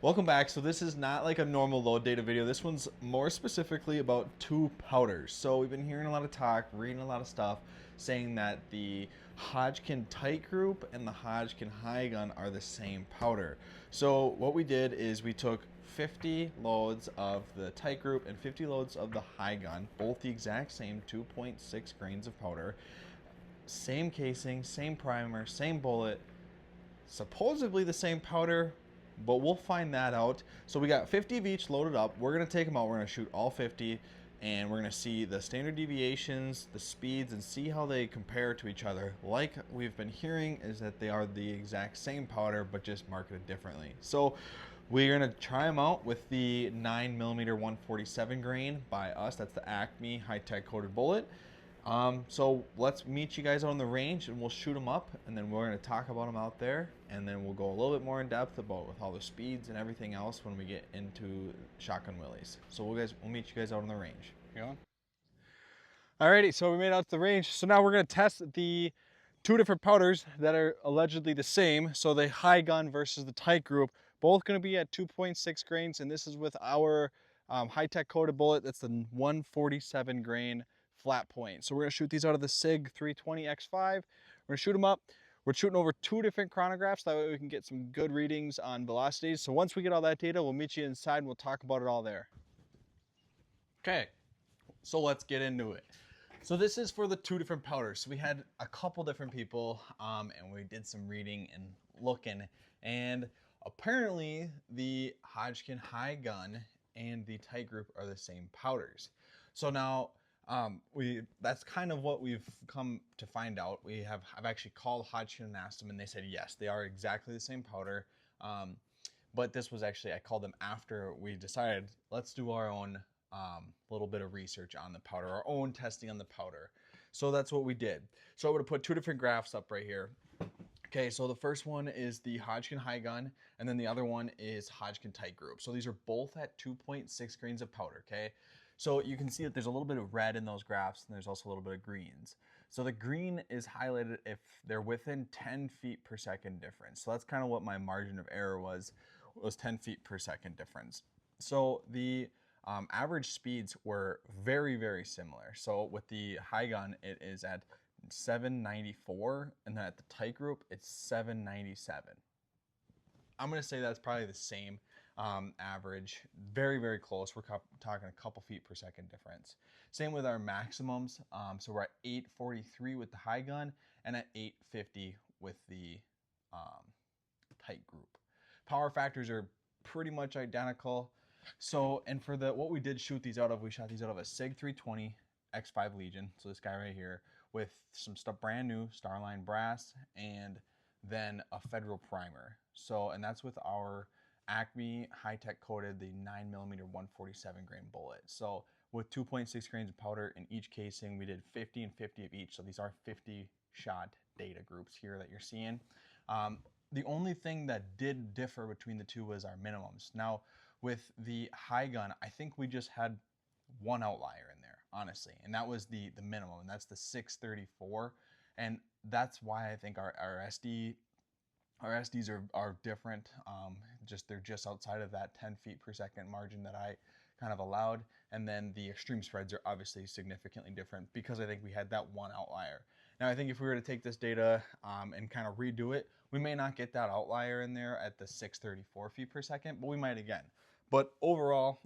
Welcome back. So this is not like a normal load data video. This one's more specifically about two powders. So we've been hearing a lot of talk, reading a lot of stuff saying that the Hodgdon Titegroup and the Hodgdon High Gun are the same powder. So what we did is we took 50 loads of the Titegroup and 50 loads of the High Gun, both the exact same 2.6 grains of powder, same casing, same primer, same bullet, supposedly the same powder, but we'll find that out. So we got 50 of each loaded up. We're gonna take them out. We're gonna shoot all 50, and we're gonna see the standard deviations, the speeds, and see how they compare to each other. Like we've been hearing, is that they are the exact same powder, but just marketed differently. So we're gonna try them out with the 9mm 147 grain by us. That's the Acme high-tech coated bullet. So let's meet you guys out on the range and we'll shoot them up, and then we're going to talk about them out there, and then we'll go a little bit more in depth about with all the speeds and everything else when we get into shotgun willies. So we'll meet you guys out on the range. You going? Alrighty, so we made it out to the range. So now we're going to test the two different powders that are allegedly the same. So the High Gun versus the Titegroup, both going to be at 2.6 grains, and this is with our high-tech coated bullet. That's the 147 grain flat point. So we're going to shoot these out of the SIG 320 X5. We're going to shoot them up. We're shooting over two different chronographs. That way we can get some good readings on velocities. So once we get all that data, we'll meet you inside and we'll talk about it all there. Okay, so let's get into it. So this is for the two different powders. So we had a couple different people and we did some reading and looking, and apparently the Hodgdon High Gun and the Titegroup are the same powders. So now that's kind of what we've come to find out. I've actually called Hodgdon and asked them, and they said yes, they are exactly the same powder. But this was actually, I called them after we decided let's do our own little bit of research on the powder, our own testing on the powder. So that's what we did. So I would have put two different graphs up right here. Okay, so the first one is the Hodgdon High Gun, and then the other one is Hodgdon Titegroup. So these are both at 2.6 grains of powder, okay? So you can see that there's a little bit of red in those graphs, and there's also a little bit of greens. So the green is highlighted if they're within 10 feet per second difference. So that's kind of what my margin of error was 10 feet per second difference. So the average speeds were very, very similar. So with the High Gun, it is at 794, and then at the Titegroup, it's 797. I'm going to say that's probably the same average. Very, very close. We're talking a couple feet per second difference. Same with our maximums. So we're at 843 with the High Gun and at 850 with the Titegroup. Power factors are pretty much identical. So, and for what we did shoot these out of, we shot these out of a SIG 320 X5 Legion. So this guy right here with some stuff brand new Starline brass and then a Federal primer. So, and that's with our Acme high-tech coated, the 9mm 147 grain bullet. So with 2.6 grains of powder in each casing, we did 50 and 50 of each. So these are 50 shot data groups here that you're seeing. The only thing that did differ between the two was our minimums. Now, with the High Gun, I think we just had one outlier in there, honestly, and that was the minimum, and that's the 634, and that's why I think our SDs are different. They're just outside of that 10 feet per second margin that I kind of allowed, and then the extreme spreads are obviously significantly different because I think we had that one outlier. Now I think if we were to take this data and kind of redo it, we may not get that outlier in there at the 634 feet per second, but we might again. But overall,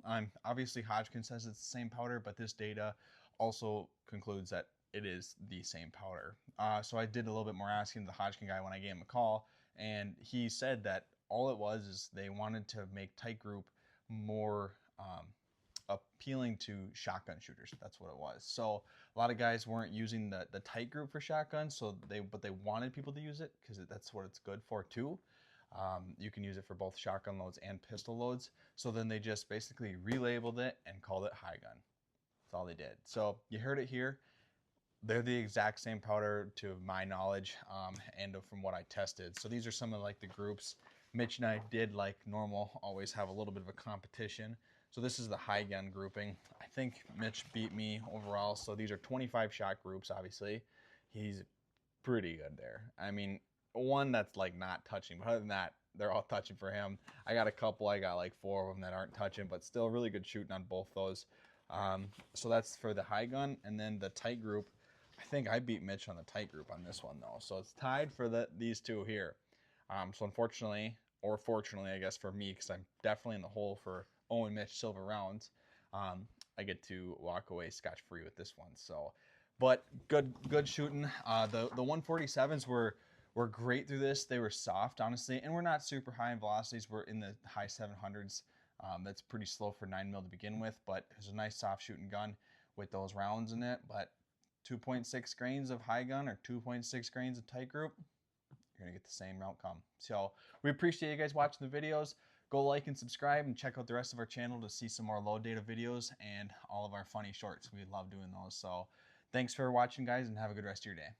obviously Hodgdon says it's the same powder, but this data also concludes that it is the same powder. So I did a little bit more asking the Hodgdon guy when I gave him a call, and he said that all it was is they wanted to make Titegroup more appealing to shotgun shooters. That's what it was. So a lot of guys weren't using the Titegroup for shotguns, but they wanted people to use it because that's what it's good for too. You can use it for both shotgun loads and pistol loads. So then they just basically relabeled it and called it High Gun. That's all they did. So you heard it here. They're the exact same powder to my knowledge and from what I tested. So these are some of like the groups. Mitch and I did, like normal, always have a little bit of a competition. So this is the High Gun grouping. I think Mitch beat me overall. So these are 25 shot groups, obviously. He's pretty good there. I mean, one that's like not touching, but other than that, they're all touching for him. I got a couple. I got like 4 of them that aren't touching, but still really good shooting on both those. So that's for the high gun, and then the tight group. I think I beat Mitch on the tight group on this one though, so it's tied for these two here. So unfortunately, or fortunately, I guess for me, because I'm definitely in the hole for Owen Mitch silver rounds, I get to walk away scotch-free with this one. So, but good shooting. The 147s were great through this. They were soft, honestly, and we're not super high in velocities. We're in the high 700s. That's pretty slow for 9mm to begin with, but it was a nice soft shooting gun with those rounds in it. But 2.6 grains of high gun or 2.6 grains of tight group, you're gonna get the same outcome. So we appreciate you guys watching the videos. Go like and subscribe and check out the rest of our channel to see some more low data videos and all of our funny shorts. We love doing those. So thanks for watching, guys, and have a good rest of your day.